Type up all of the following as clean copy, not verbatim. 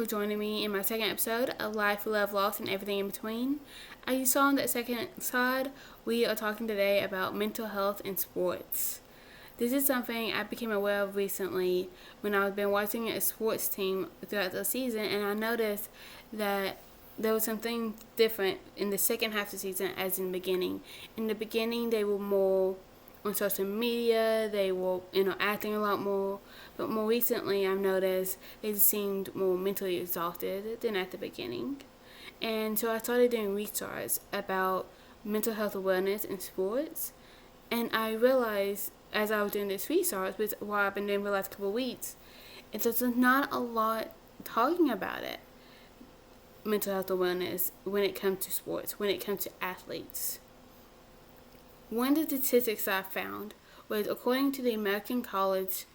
for joining me in my second episode of Life, Love, Loss, and Everything in Between. As you saw on that second slide, we are talking today about mental health in sports. This is something I became aware of recently when I've been watching a sports team throughout the season, and I noticed that there was something different in the second half of the season as in the beginning. In the beginning, they were more on social media, they were acting a lot more, but more recently I've noticed they seemed more mentally exhausted than at the beginning. And so I started doing research about mental health awareness in sports, and I realized as I was doing this research, which what I've been doing for the last couple of weeks, is there's not a lot talking about it, mental health awareness, when it comes to sports, when it comes to athletes. One of the statistics I found was, according to the American College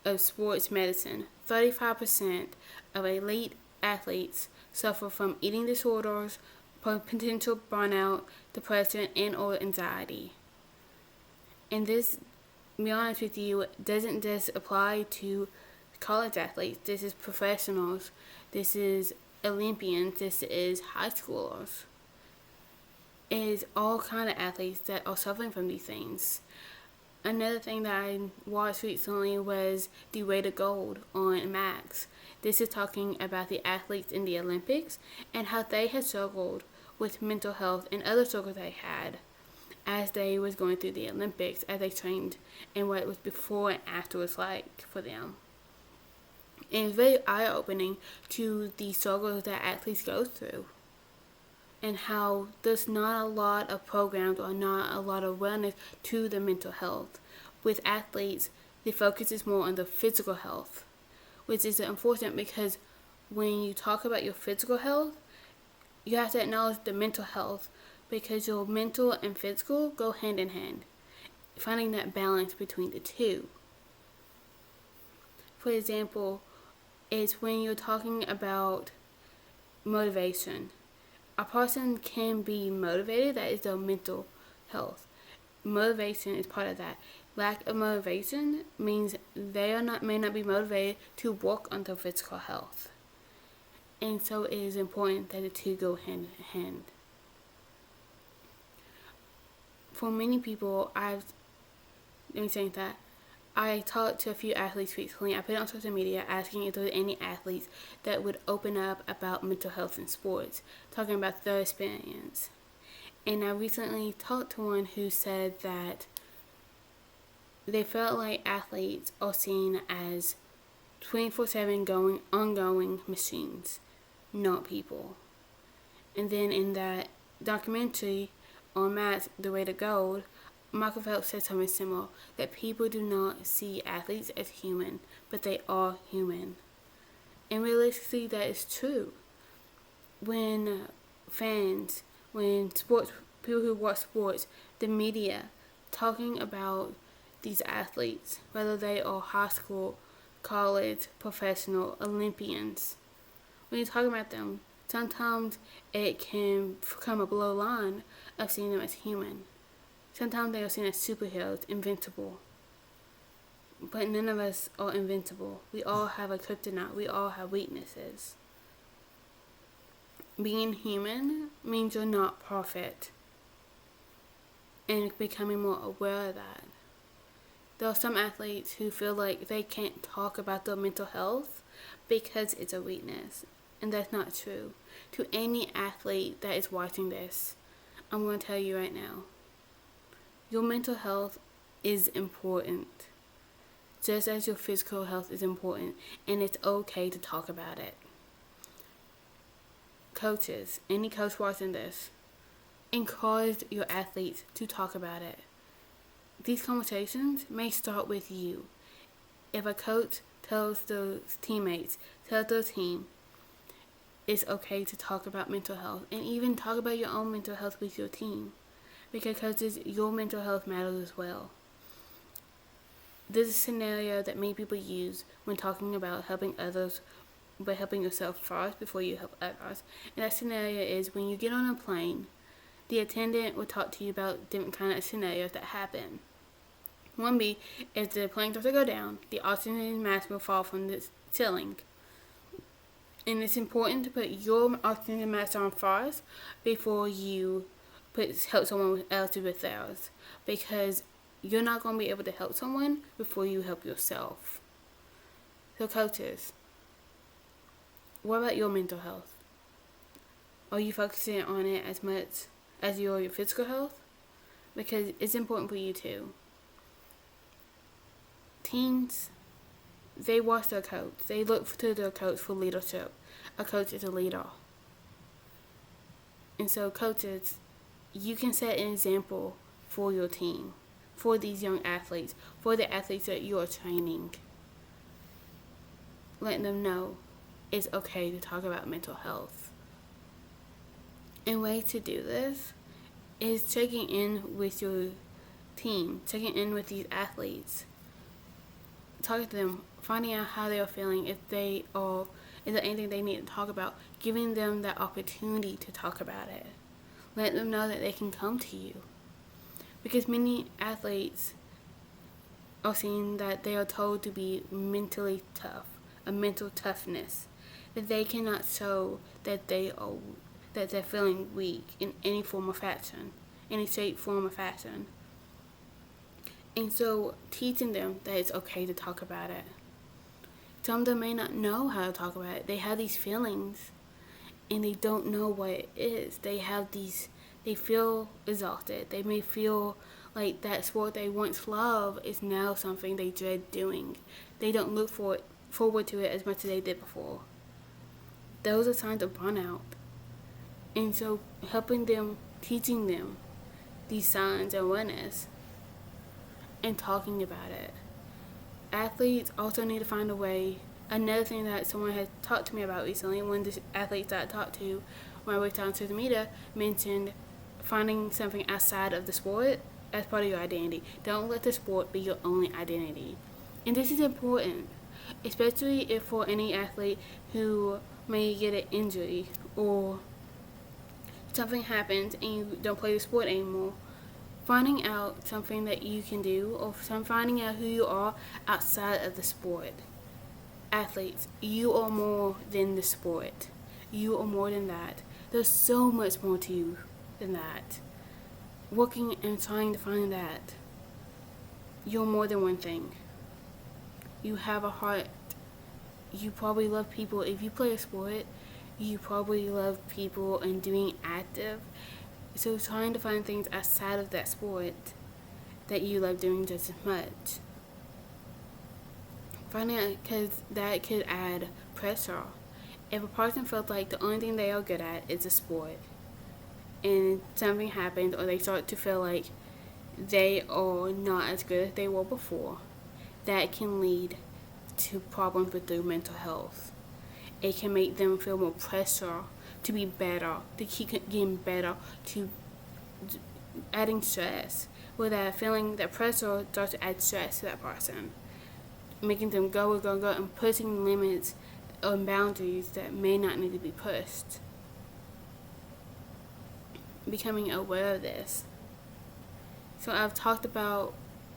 of Sports Medicine, 35% of elite athletes suffer from eating disorders, potential burnout, depression, and or anxiety. And this, to be honest with you, doesn't just apply to college athletes. This is professionals. This is Olympians. This is high schoolers. It is all kind of athletes that are suffering from these things. Another thing that I watched recently was the Weight of Gold on Max. This is talking about the athletes in the Olympics and how they had struggled with mental health and other struggles they had as they was going through the Olympics, as they trained, and what it was before and after was like for them. And it's very eye-opening to the struggles that athletes go through, and how there's not a lot of programs or not a lot of awareness to the mental health. With athletes, the focus is more on the physical health, which is unfortunate because when you talk about your physical health, you have to acknowledge the mental health, because your mental and physical go hand in hand, finding that balance between the two. For example, it's when you're talking about motivation. A person can be motivated, that is their mental health. Motivation is part of that. Lack of motivation means they may not be motivated to work on their physical health. And so it is important that the two go hand in hand. For many people, I talked to a few athletes recently. I put it on social media asking if there were any athletes that would open up about mental health in sports, talking about their experience. And I recently talked to one who said that they felt like athletes are seen as 24/7 ongoing machines, not people. And then in that documentary on Max, The Weight of Gold, Michael Phelps said something similar, that people do not see athletes as human, but they are human. And realistically, that is true. When fans, people who watch sports, the media, talking about these athletes, whether they are high school, college, professional, Olympians, when you're talking about them, sometimes it can become a below line of seeing them as human. Sometimes they are seen as superheroes, invincible. But none of us are invincible. We all have a kryptonite. We all have weaknesses. Being human means you're not perfect. And becoming more aware of that. There are some athletes who feel like they can't talk about their mental health because it's a weakness. And that's not true. To any athlete that is watching this, I'm going to tell you right now, your mental health is important, just as your physical health is important, and it's okay to talk about it. Coaches, any coach watching this, encourage your athletes to talk about it. These conversations may start with you. If a coach tells their teammates, tells their team, it's okay to talk about mental health, and even talk about your own mental health with your team, because your mental health matters as well. This is a scenario that many people use when talking about helping others, but helping yourself first before you help others. And that scenario is when you get on a plane, the attendant will talk to you about different kind of scenarios that happen. One B, if the plane starts to go down, the oxygen mask will fall from the ceiling. And it's important to put your oxygen mask on first before you help someone else with theirs, because you're not going to be able to help someone before you help yourself. So coaches, what about your mental health? Are you focusing on it as much as your physical health? Because it's important for you too. Teens, they watch their coach. They look to their coach for leadership. A coach is a leader. And so coaches, you can set an example for your team, for these young athletes, for the athletes that you are training. Letting them know it's okay to talk about mental health. And way to do this is checking in with your team, checking in with these athletes, talking to them, finding out how they are feeling, is there anything they need to talk about, giving them that opportunity to talk about it. Let them know that they can come to you. Because many athletes are seen that they are told to be mentally tough, a mental toughness, that they cannot show that they're feeling weak in any form or fashion, any shape, form, or fashion. And so teaching them that it's okay to talk about it. Some of them may not know how to talk about it. They have these feelings and they don't know what it is. They feel exhausted. They may feel like that sport they once loved is now something they dread doing. They don't look forward to it as much as they did before. Those are signs of burnout. And so helping them, teaching them these signs and awareness and talking about it. Athletes also need to find a way. Another thing that someone has talked to me about recently, one of the athletes that I talked to when I worked on social media, mentioned finding something outside of the sport as part of your identity. Don't let the sport be your only identity. And this is important, especially if for any athlete who may get an injury or something happens and you don't play the sport anymore. Finding out something that you can do, or finding out who you are outside of the sport. Athletes, you are more than the sport. You are more than that. There's so much more to you than that. Working and trying to find that. You're more than one thing. You have a heart. You probably love people. If you play a sport, you probably love people and doing active. So trying to find things outside of that sport that you love doing just as much. Finding out, because that could add pressure. If a person feels like the only thing they are good at is a sport, and something happens, or they start to feel like they are not as good as they were before, that can lead to problems with their mental health. It can make them feel more pressure to be better, to keep getting better, to adding stress. With that feeling, that pressure starts to add stress to that person, making them go and pushing limits and boundaries that may not need to be pushed. Becoming aware of this. So I've talked about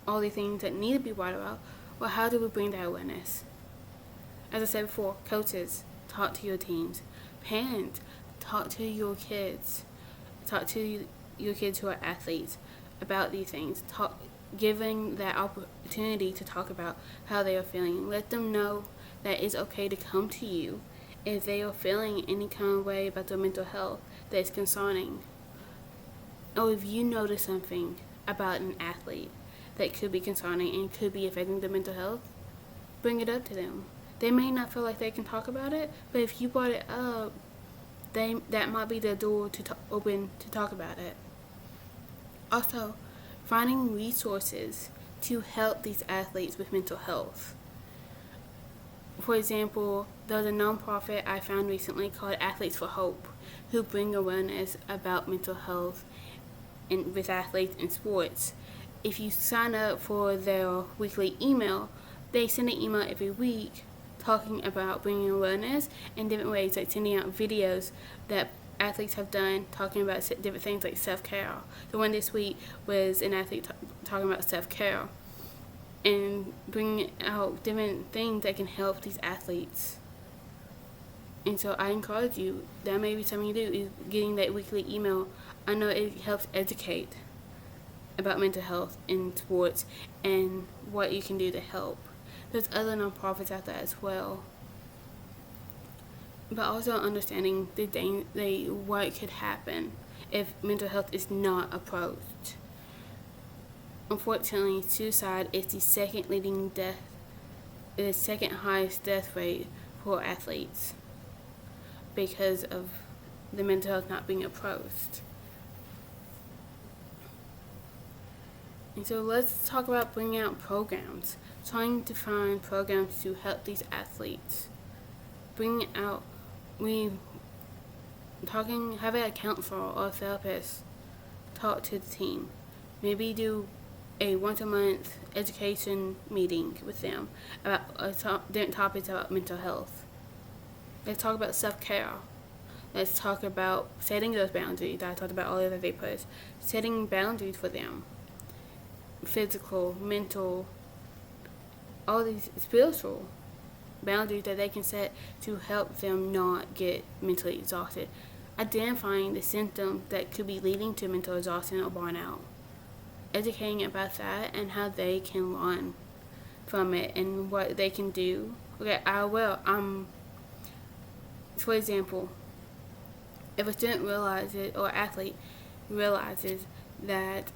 all the things that need to be brought about. Well, how do we bring that awareness? As I said before, coaches, talk to your teams. Parents, talk to your kids. Talk to your kids who are athletes about these things. Giving that opportunity to talk about how they are feeling. Let them know that it's okay to come to you if they are feeling any kind of way about their mental health that is concerning. Or if you notice something about an athlete that could be concerning and could be affecting their mental health, bring it up to them. They may not feel like they can talk about it, but if you brought it up, that might be the door to open to talk about it. Also, finding resources to help these athletes with mental health. For example, there's a nonprofit I found recently called Athletes for Hope, who bring awareness about mental health with athletes in sports. If you sign up for their weekly email, they send an email every week talking about bringing awareness in different ways, like sending out videos that athletes have done talking about different things like self-care. The one this week was an athlete talking about self-care and bringing out different things that can help these athletes. And so I encourage you, that may be something you do, is getting that weekly email. I know it helps educate about mental health in sports and what you can do to help. There's other nonprofits out there as well. But also understanding what could happen if mental health is not approached. Unfortunately, suicide is the second highest death rate for athletes because of the mental health not being approached. And so let's talk about bringing out programs, trying to find programs to help these athletes. Having a counselor or a therapist talk to the team. Maybe do a once a month education meeting with them about different topics about mental health. Let's talk about self-care. Let's talk about setting those boundaries that I talked about earlier that they put. Setting boundaries for them. Physical, mental, all these spiritual boundaries that they can set to help them not get mentally exhausted. Identifying the symptoms that could be leading to mental exhaustion or burnout. Educating about that and how they can learn from it and what they can do. Okay, for example, if a student realizes, or athlete realizes that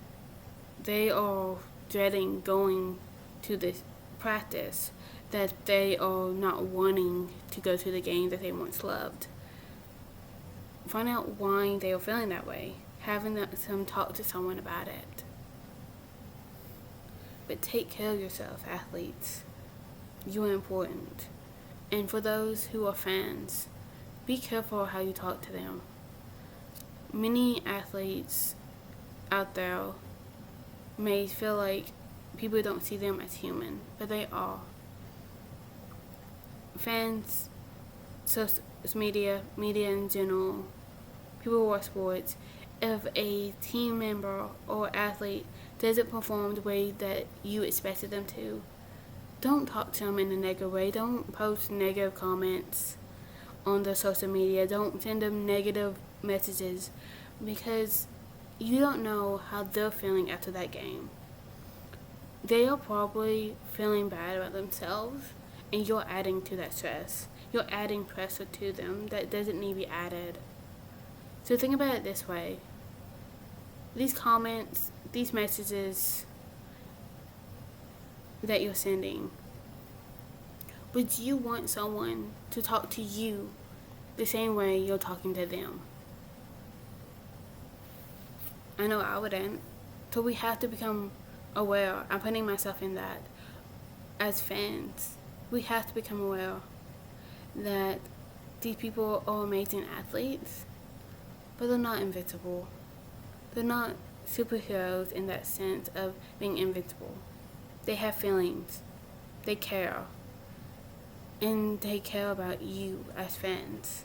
they are dreading going to this practice, that they are not wanting to go to the game that they once loved, find out why they are feeling that way. Having them talk to someone about it. But take care of yourself, athletes. You are important. And for those who are fans, be careful how you talk to them. Many athletes out there may feel like people don't see them as human, but they are. Fans, social media in general, people who watch sports, if a team member or athlete doesn't perform the way that you expected them to, don't talk to them in a negative way. Don't post negative comments on the social media. Don't send them negative messages, because you don't know how they're feeling after that game. They are probably feeling bad about themselves, and you're adding to that stress. You're adding pressure to them that doesn't need to be added. So think about it this way. These comments, these messages that you're sending, would you want someone to talk to you the same way you're talking to them? I know I wouldn't. So we have to become aware. I'm putting myself in that. As fans, we have to become aware that these people are amazing athletes, but they're not invincible. They're not superheroes in that sense of being invincible. They have feelings. They care. And they care about you as fans.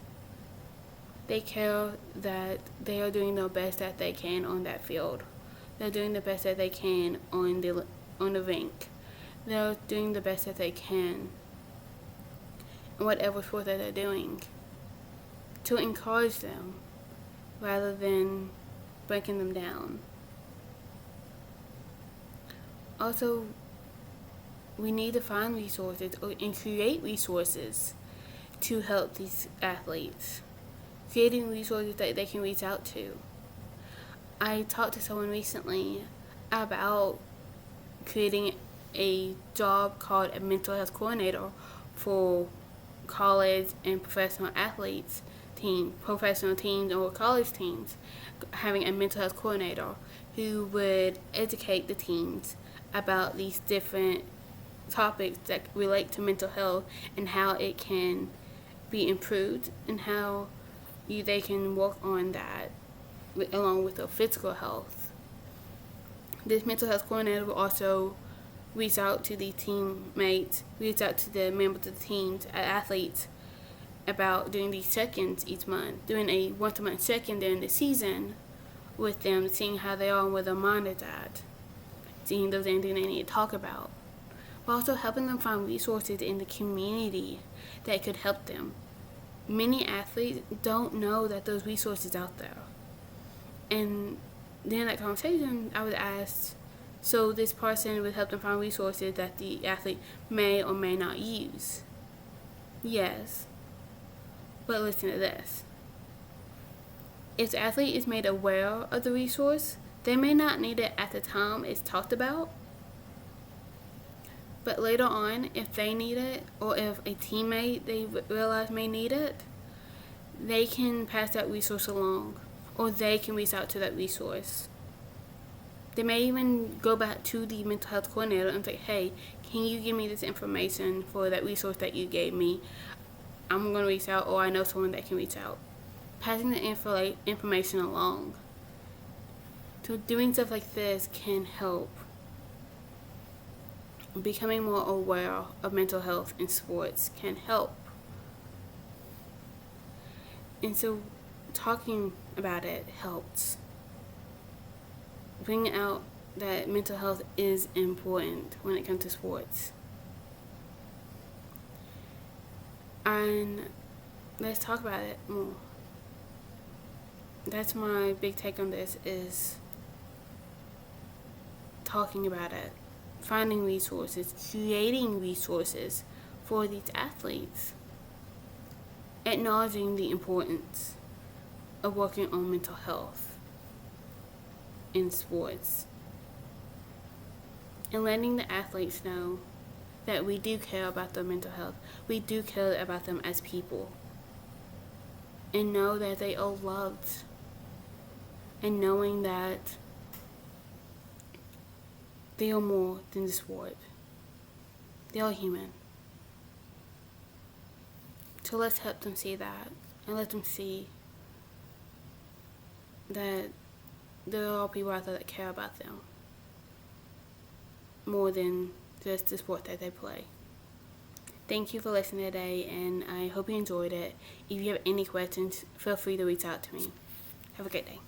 They care that they are doing the best that they can on that field. They're doing the best that they can on the rink. They're doing the best that they can in whatever sport that they're doing, to encourage them rather than breaking them down. Also, we need to find resources and create resources to help these athletes. Creating resources that they can reach out to. I talked to someone recently about creating a job called a mental health coordinator for college and professional teams or college teams, having a mental health coordinator who would educate the teams about these different topics that relate to mental health and how it can be improved and how they can work on that along with their physical health. This mental health coordinator will also reach out to the teammates, reach out to the members of the teams, athletes, about doing these check-ins each month, doing a once-a-month check-in during the season with them, seeing how they are and where their mind is at, seeing if there's anything they need to talk about, but also helping them find resources in the community that could help them. many athletes don't know that those resources out there. And then in that conversation, I was asked, so this person would help them find resources that the athlete may or may not use. Yes. But listen to this. If the athlete is made aware of the resource, they may not need it at the time it's talked about. But later on, if they need it, or if a teammate they realize may need it, they can pass that resource along, or they can reach out to that resource. They may even go back to the mental health coordinator and say, hey, can you give me this information for that resource that you gave me? I'm going to reach out, or I know someone that can reach out. Passing the information along. So doing stuff like this can help. Becoming more aware of mental health in sports can help. And so talking about it helps. Bringing out that mental health is important when it comes to sports. And let's talk about it more. That's my big take on this, is talking about it, finding resources, creating resources for these athletes, acknowledging the importance of working on mental health in sports, and letting the athletes know that we do care about their mental health. We do care about them as people, and know that they are loved, and knowing that they are more than the sport. They are human. So let's help them see that, and let them see that there are people out there that care about them more than just the sport that they play. Thank you for listening today, and I hope you enjoyed it. If you have any questions, feel free to reach out to me. Have a great day.